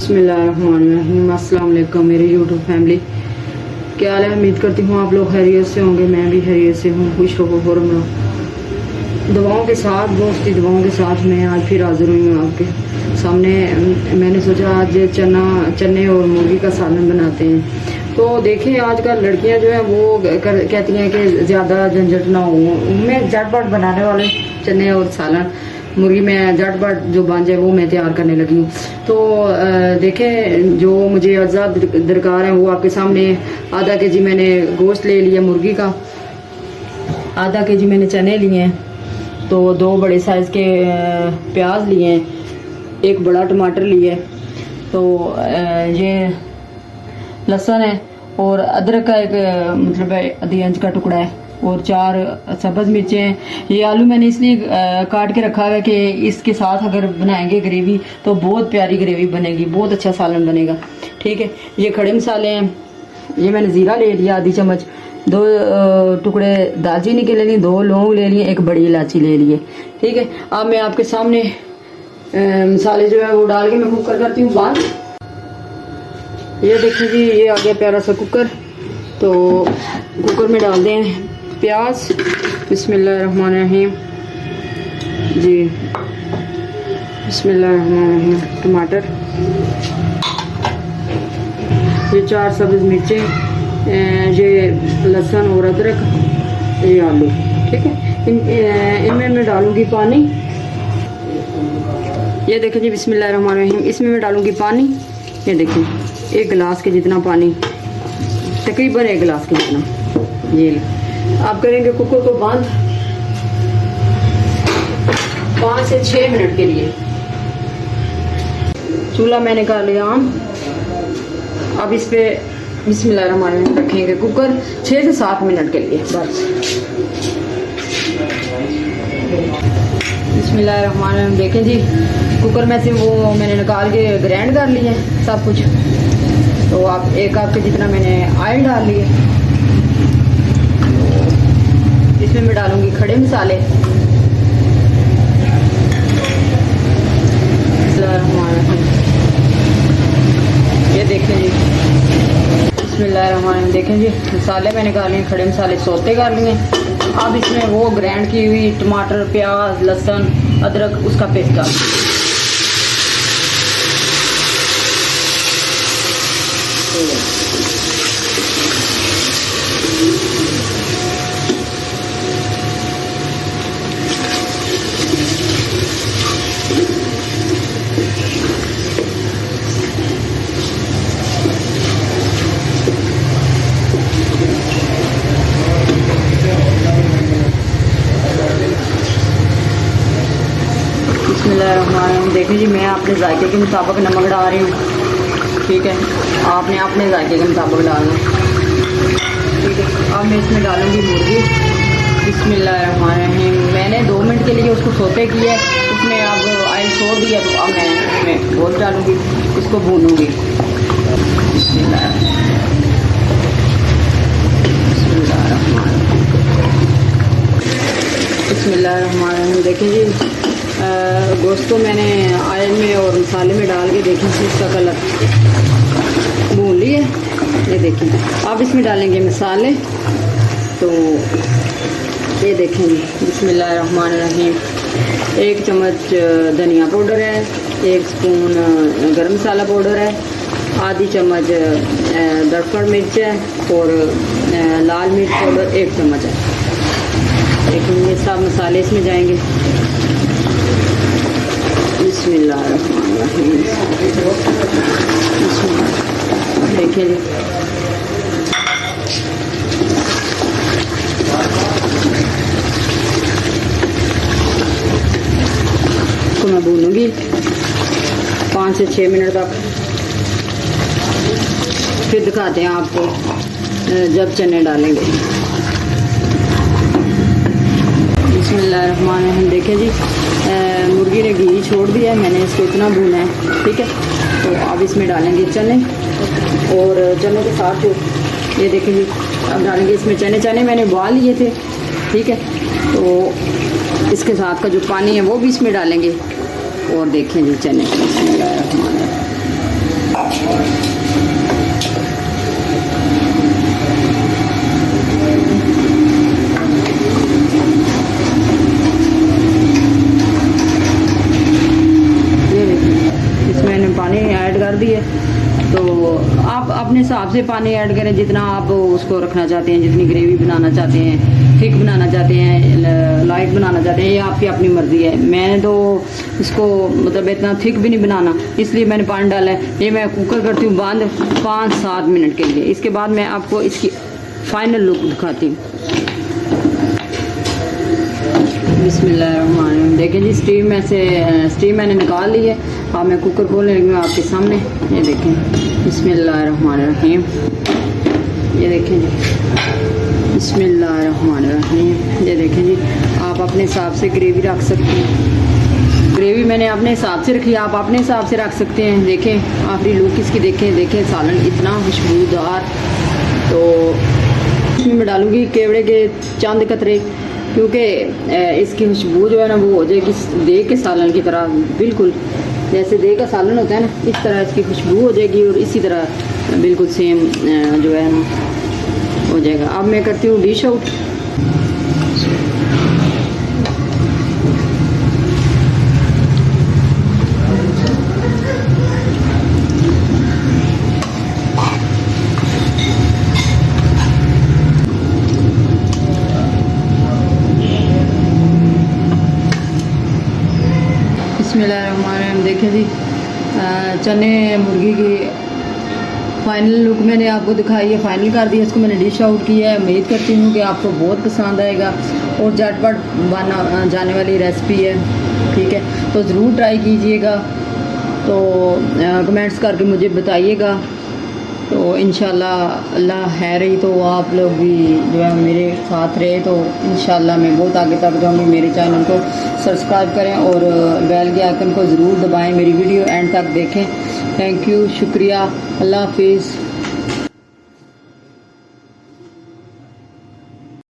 बिस्मिल्लाहिर्रहमानिर्रहीम। अस्सलाम वालेकुम मेरी यूट्यूब फैमिली, क्या हाल है? उम्मीद करती हूँ आप लोग खैरियत से होंगे। मैं भी खैरियत से हूँ, खुश रहो खुरम रहो। दुआओं के साथ, दोस्ती दुआओं के साथ मैं आज फिर हाजिर हुई हूँ आपके सामने। मैंने सोचा आज चने और मुर्गी का सालन बनाते हैं। तो देखिए आजकल लड़कियां जो है वो कहती हैं कि ज़्यादा झंझट ना हो, मैं झटपट बनाने वाले चने और सालन मुर्गी में झटपट जो बन जाए वो मैं तैयार करने लगी हूँ। तो देखें जो मुझे अज्जा दरकार है वो आपके सामने। आधा केजी मैंने गोश्त ले लिया मुर्गी का, आधा केजी मैंने चने लिए हैं, तो 2 बड़े साइज़ के प्याज लिए हैं, 1 बड़ा टमाटर लिए, तो ये लहसुन है और अदरक का एक मतलब आधी इंच का टुकड़ा है और 4 सब्ज़ मिर्चें हैं। ये आलू मैंने इसलिए काट के रखा है कि इसके साथ अगर बनाएंगे ग्रेवी तो बहुत प्यारी ग्रेवी बनेगी, बहुत अच्छा सालन बनेगा। ठीक है, ये खड़े मसाले हैं। ये मैंने ज़ीरा ले लिया आधी चम्मच, 2 टुकड़े दालचीनी के ले लिए, 2 लौंग ले लिए, 1 बड़ी इलायची ले लिए। ठीक है, अब मैं आपके सामने मसाले जो है वो डाल के मैं कुकर करती हूँ बंद। ये देखिए जी, ये आ गया प्यारा सा कुकर। तो कुकर में डाल दें प्याज, बिस्मिल्लाहिर्रहमानिर्रहीम जी, बिस्मिल्लाहिर्रहमानिर्रहीम। टमाटर, ये 4 सब्ज़ मिर्चें, ये लहसुन और अदरक, ये आलू। ठीक है, इनमें मैं डालूंगी पानी। ये देखिए जी, बिस्मिल्लाहिर्रहमानिर्रहीम। इसमें मैं डालूंगी पानी। ये देखिए 1 गिलास के जितना पानी, तकरीबन 1 गिलास के जितना। ये आप करेंगे कुकर को बंद 5 से 6 मिनट के लिए। चूल्हा मैंने कर लिया ऑन। अब इस पे बिस्मिल्लाहिर्रहमानिर्रहीम रखेंगे कुकर 6 से 7 मिनट के लिए बस। बिस्मिल्लाहिर्रहमानिर्रहीम। देखें जी, कुकर में से वो मैंने निकाल के ग्राइंड कर लिए सब कुछ। तो आप 1 कप के जितना मैंने ऑयल डाल लिए। इसमें मैं डालूंगी खड़े मसाले, ये देखें जी, बिस्मिल्लाहिर्रहमानिर्रहीम। देखें जी, मसाले मैंने डाले हैं, खड़े मसाले सौते कर लिए। अब इसमें वो ग्राइंड की हुई टमाटर, प्याज, लहसुन, अदरक उसका पेस्ट डाल। देखिए जी, मैं अपने जायके के मुताबिक नमक डाल रही हूँ। ठीक है, आपने अपने जायके के मुताबिक डालना। ठीक है, अब मैं इसमें डालूँगी मुर्गी। बिस्मिल्लाहिर्रहमानिर्रहीम। मैंने 2 मिनट के लिए उसको सोते किया है, उसमें अब ऑयल छोड़ दिया। तो अब मैं इसमें गोश्त डालूँगी, इसको भूनूँगी। बिस्मिल्लाहिर्रहमानिर्रहीम। देखिए जी, गोश्त को मैंने ऑयल में और मसाले में डाल के देखिए इसका कलर भून लिया। ये देखिए, अब इसमें डालेंगे मसाले। तो ये देखें जी, बिस्मिल्लाहिर्रहमानिर्रहीम। 1 चम्मच धनिया पाउडर है, 1 स्पून गरम मसाला पाउडर है, आधी चम्मच दरफड़ मिर्च है और लाल मिर्च पाउडर 1 चम्मच है। लेकिन ये सब मसाले इसमें जाएंगे। बिस्मिल्लाहिर्रहमानिर्रहीम। देखिए जी, तो मैं भूनूंगी 5 से 6 मिनट तक, फिर दिखाते हैं आपको। जब चने डालेंगे। बिस्मिल्लाहिर्रहमानिर्रहीम। देखें जी, मुर्गी ने घी छोड़ दिया है, मैंने इसको इतना भूना है, ठीक है। तो अब इसमें डालेंगे चने, और चने के साथ जो ये देखें जी, अब डालेंगे इसमें चने। चने मैंने उबाल लिए थे, ठीक है। तो इसके साथ का जो पानी है वो भी इसमें डालेंगे, और देखें जी चने। ये देखिए, इसमें मैंने पानी ऐड कर दिया। तो आप अपने हिसाब से पानी ऐड करें, जितना आप उसको रखना चाहते हैं, जितनी ग्रेवी बनाना चाहते हैं, थिक बनाना चाहते हैं, लाइट बनाना चाहते हैं, ये आपकी अपनी मर्ज़ी है। मैंने तो इसको मतलब इतना थिक भी नहीं बनाना, इसलिए मैंने पानी डाला है। ये मैं कुकर करती हूँ बंद 5-7 मिनट के लिए। इसके बाद मैं आपको इसकी फाइनल लुक दिखाती हूँ। बिस्मिल्लाहिर्रहमानिर्रहीम। देखें जी, स्टीम मैंने निकाल ली है। अब मैं कुकर खोलने लगी हूँ आपके सामने। ये देखें, बिस्मिल्लाहिर्रहमानिर्रहीम। ये देखें जी, बिस्मिल्लाहिर्रहमानिर्रहीम। ये देखें जी, आप अपने हिसाब से ग्रेवी रख सकते हैं। ग्रेवी मैंने अपने हिसाब से रखी, आप अपने हिसाब से रख सकते हैं। देखें आखिरी लुक इसकी, देखें सालन इतना खुशबूदार। तो इसमें मैं डालूँगी केवड़े के चंद कतरे, क्योंकि इसकी खुशबू जो है ना वो हो जाएगी दही के सालन की तरह, बिल्कुल जैसे दही का सालन होता है ना, इस तरह इसकी खुशबू हो जाएगी, और इसी तरह बिल्कुल सेम जो है ना हो जाएगा। अब मैं करती हूँ डिश आउट। बिस्मिल्लाहिर्रहमानिर्रहीम। देखें जी, चने मुर्गी की फाइनल लुक मैंने आपको दिखाई है, फाइनल कर दिया, इसको मैंने डिश आउट किया है। उम्मीद करती हूँ कि आपको बहुत पसंद आएगा, और झटपट बना जाने वाली रेसिपी है, ठीक है। तो ज़रूर ट्राई कीजिएगा, तो कमेंट्स करके मुझे बताइएगा। तो इंशाल्लाह अल्लाह है रही तो आप लोग भी जो है मेरे साथ रहे, तो इंशाल्लाह मैं बहुत आगे तक जाऊँगी। मेरे चैनल को सब्सक्राइब करें और बेल के आइकन को ज़रूर दबाएं। मेरी वीडियो एंड तक देखें। थैंक यू, शुक्रिया, अल्लाह हाफिज़।